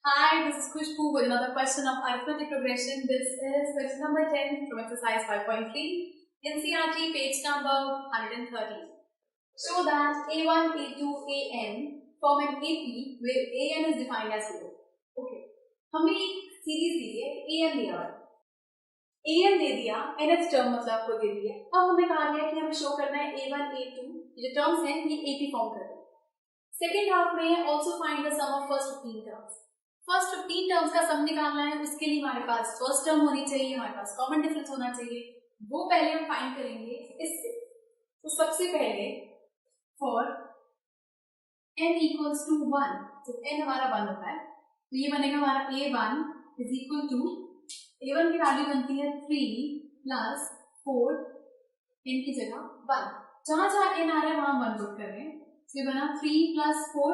Hi, this is Khushbu with another question of arithmetic progression. This is question number 10 from exercise 5.3, NCERT page number 130. Show that A1, A2, AN form an AP where AN is defined as 0. Okay, हमें एक series दी है, AN दिया हुआ है, AN दे दिया, nth term मतलब आपको दे दिया। अब हमें कहा गया कि हमें शो करना है A1, A2 जो टर्म्स हैं ये AP फॉर्म कर रहे हैं। सेकेंड हाफ में also find the sum of first 15 terms. First 15 terms का सम निकालना है, उसके लिए हमारे पास फर्स्ट टर्म होनी चाहिए, हमारे पास कॉमन डिफरेंस होना चाहिए, वो पहले हम फाइंड करेंगे इससे। तो सबसे पहले फॉर n इक्वल्स टू 1, तो n हमारा 1 होता है तो ये बनेगा हमारा a1 is equal to a1 की वैल्यू बनती है 3 प्लस 4 n की जगह 1। जहां जहां n आ रहा है वहां 1 पुट कर रहे हैं, तो ये बना 3 प्लस 4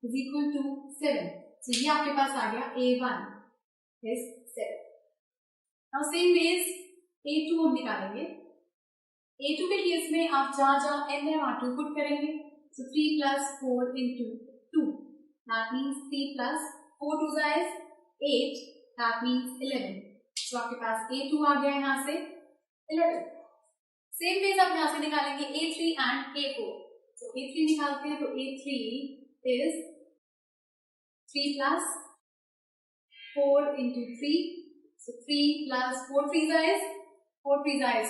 इज इक्वल टू 7। तो ये आपके पास आ गया A1 is 7। Now same veg A2 हम निकालेंगे। A2 के केस में आप जहां जहां n है वहां 2 पुट करेंगे, so 3 plus 4 into 2, that means 3 plus 4 2 is 8, that means 11। तो आपके पास A2 आ गया यहाँ से 11। सेम वेज आप यहाँ से निकालेंगे A3 and A4। तो A3 निकालते हैं तो A3 is 3 plus 4 into 3, so 3 plus 4 3 is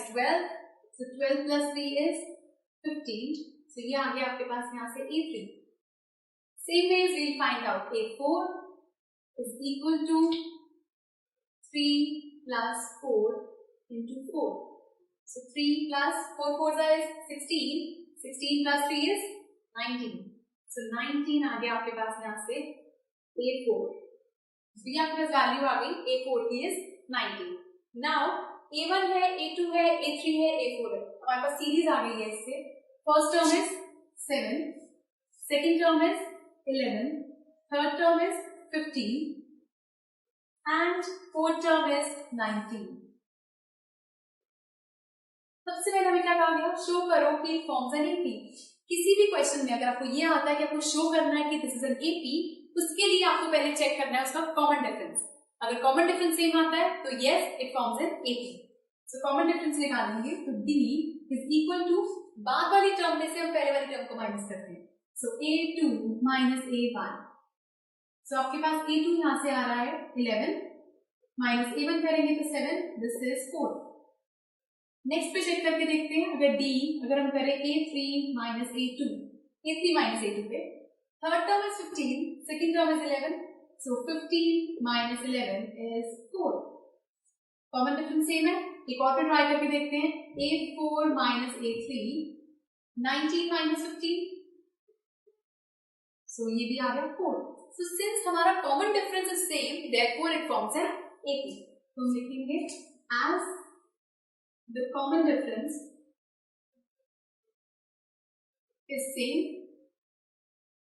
12, so 12 plus 3 is 15, so ये आ गया आपके पास यहाँ से A3। Same ways we'll find out A4 is equal to 3 plus 4 into 4, so 3 plus 4 4 is 16, 16 plus 3 is 19, so 19 आ गया आपके पास यहाँ से A4। तो ये आपके पास वैल्यू आ गई A4 की इज 19। नाउ A1 है, A2 है, A3 है, A4 है, हमारे पास सीरीज आ गई है इससे। First term is 7, second term is 11, third term is 15 and fourth term is 19। सबसे पहले हमें क्या कहा गया, शो करो कि फॉर्म्स एन एपी। किसी भी क्वेश्चन में अगर आपको ये आता है कि आपको शो करना है कि दिस इज एन एपी, उसके लिए आपको पहले चेक करना है उसका कॉमन डिफरेंस। अगर कॉमन डिफरेंस सेम आता है तो yes it forms an AP. So common difference निकालेंगे तो d इज इक्वल टू बाद वाली टर्म में से हम पहले वाली टर्म को माइनस करते हैं, सो a2 माइनस a1। सो आपके पास a2 यहां से आ रहा है 11 माइनस a1 करेंगे तो 7, दिस इज 4। नेक्स्ट पे चेक करके देखते हैं, अगर हम करें a3 minus a2, a3 minus a2 पे third term is 15, second term is 11, so 15 minus 11 is 4। Common difference same है, एक और पे ट्राई करके देखते हैं, A4 minus A3, 19 minus 15, so ये भी आ गया 4। so since हमारा common difference is same, therefore it forms an AP। तो हम लिखेंगे as the common difference is same,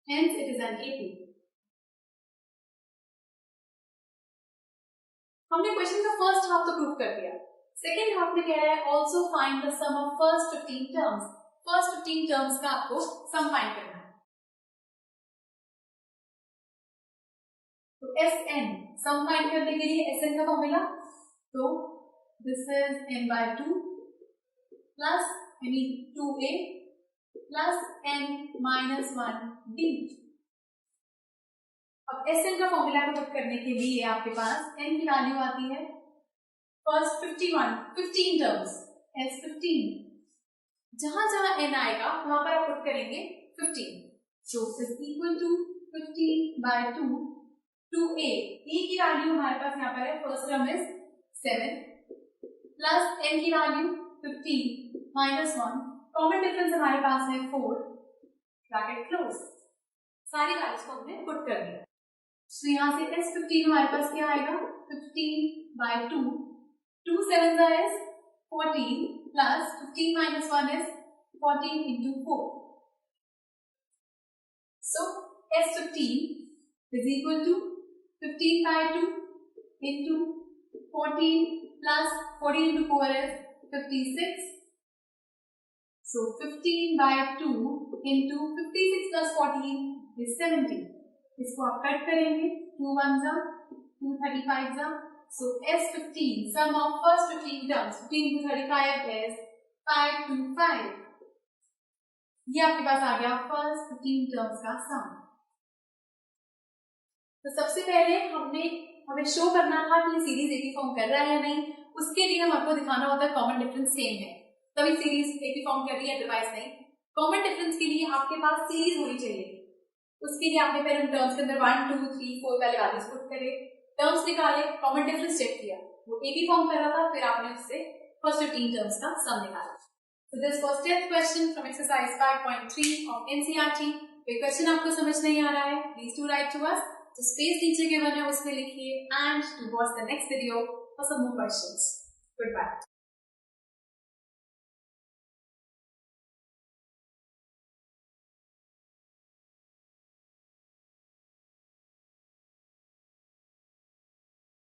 hence it is an AP। हमने क्वेश्चन का फर्स्ट हाफ तो प्रूव कर दिया। सेकेंड हाफ में कह रहा है also find the sum of first 15 terms. First 15 terms का आपको सम फाइंड करना है। तो Sn सम फाइंड करने के लिए Sn का फॉर्मूला, तो this is n by 2 plus 2a plus n minus 1d। अब Sn का फॉर्मूला को पुट करने के लिए आपके पास n की वैल्यू आती है फर्स्ट 15 टर्म्स S15, जहां जहां n आएगा वहां पर आप पुट करेंगे 15, so is equal to 15 by 2 2a। a की वैल्यू हमारे पास यहाँ पर है, first term is 7 plus n की वैल्यू 15 माइनस 1, कॉमन डिफरेंस हमारे पास है 4, ब्रैकेट क्लोज। सारी वैल्यूज को हमने पुट कर दिया। तो यहाँ से S15 हमारे पास क्या आएगा, 15 by 2, 2 7 is 14 plus 15 minus 1 is 14 into 4, so S15 is equal to 15 by 2 into 14 plus 14 into 4 is 56, so 15 by 2 into 56 plus 14 is 70। इसको आप कट करेंगे 2 ones are 2 35s are. So S15, sum of first 15 terms 15 to 35 is 525. ये आपके पास आ गया first 15 terms का सम। तो सबसे पहले हमें शो करना था कि सीरीज एपी फॉर्म कर रहा है या नहीं। उसके लिए हम आपको दिखाना होता है कॉमन डिफरेंस सेम है तभी सीरीज एपी फॉर्म कर रही है, अदरवाइज नहीं। कॉमन डिफरेंस के लिए आपके पास सीरीज होनी चाहिए। उसके लिए आपने पहले टर्म्स के अंदर 1 2 3 4 पहले वैल्यूज पुट करे, टर्म्स निकाले, कॉमन डिफरेंस चेक किया, वो एपी फॉर्म कर रहा था, फिर आपने उससे फर्स्ट 15 टर्म्स का सम निकाला। So this was 10th question from exercise 5.3 of NCERT। कोई क्वेश्चन आपको समझ नहीं आ रहा है, please to write to us. जो स्पेस नीचे गिवन है उसमें लिखिए, and to watch the next video for some more questions. Good bye.